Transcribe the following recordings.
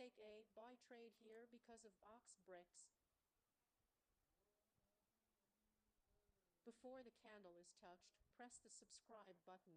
take a buy trade here because of ox bricks. Before the candle is touched, press the subscribe button.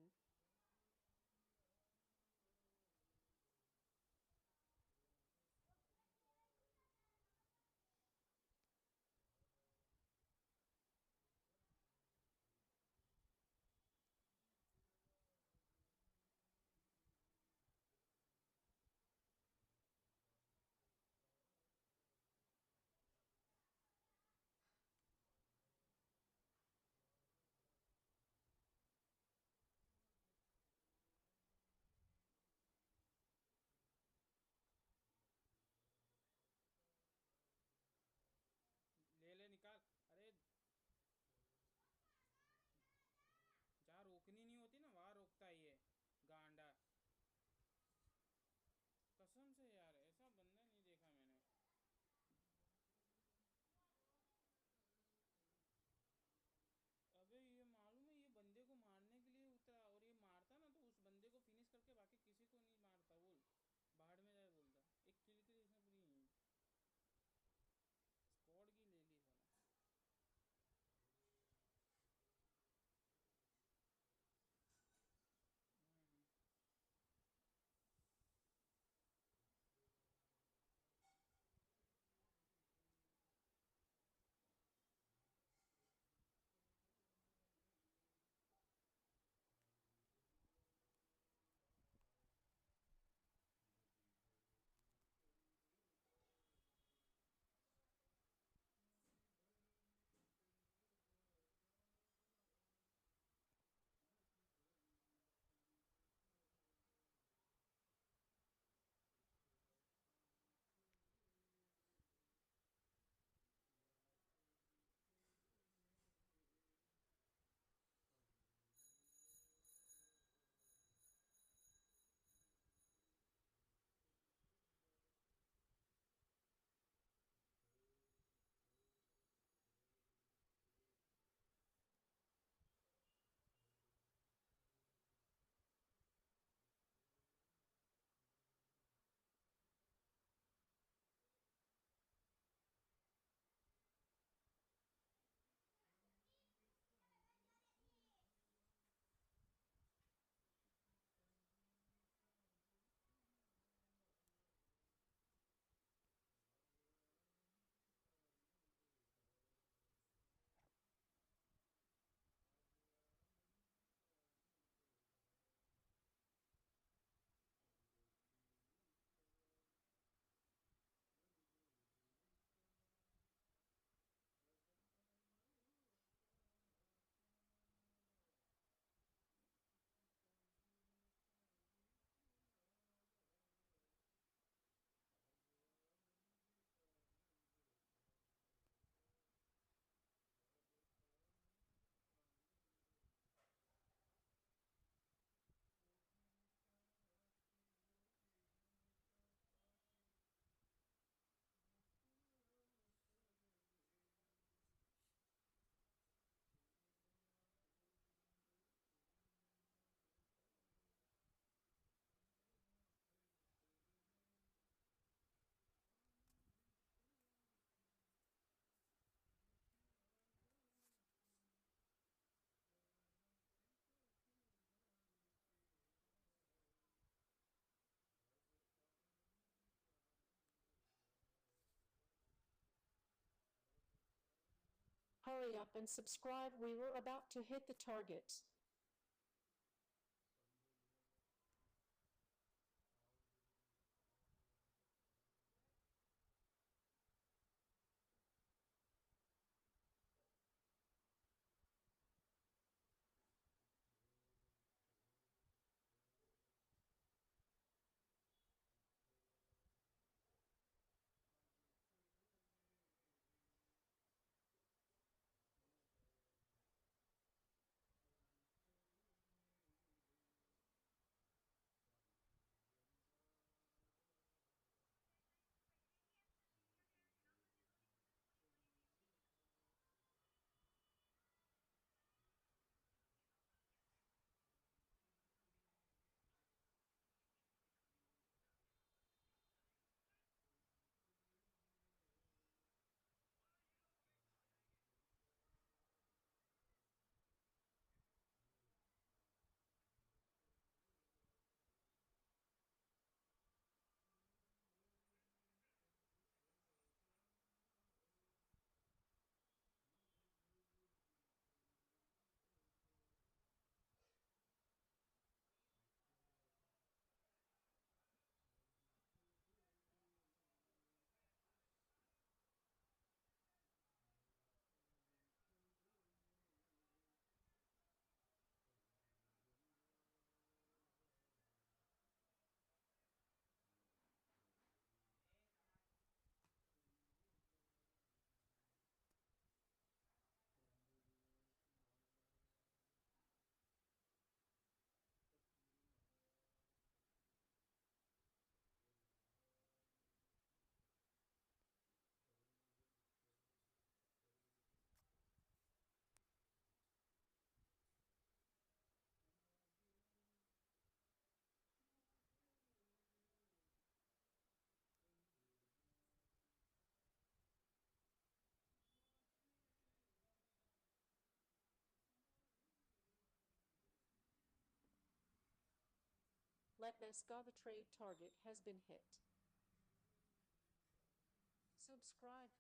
ले ले निकाल। अरे जहाँ रोकनी नहीं होती ना वहाँ रोकता है ये गांडा। कसम से यार ऐसा बंदा नहीं देखा मैंने। अबे ये मालूम है ये बंदे को मारने के लिए उतरा और ये मारता ना तो उस बंदे को फिनिश करके बाकी किसी को नहीं मारता। बोल बाहर में जाए बोलता। एक किल के लिए इसने पूरी स्क्वाड की ले ली साला। Hurry up and subscribe, we were about to hit the target. the trade target has been hit. Subscribe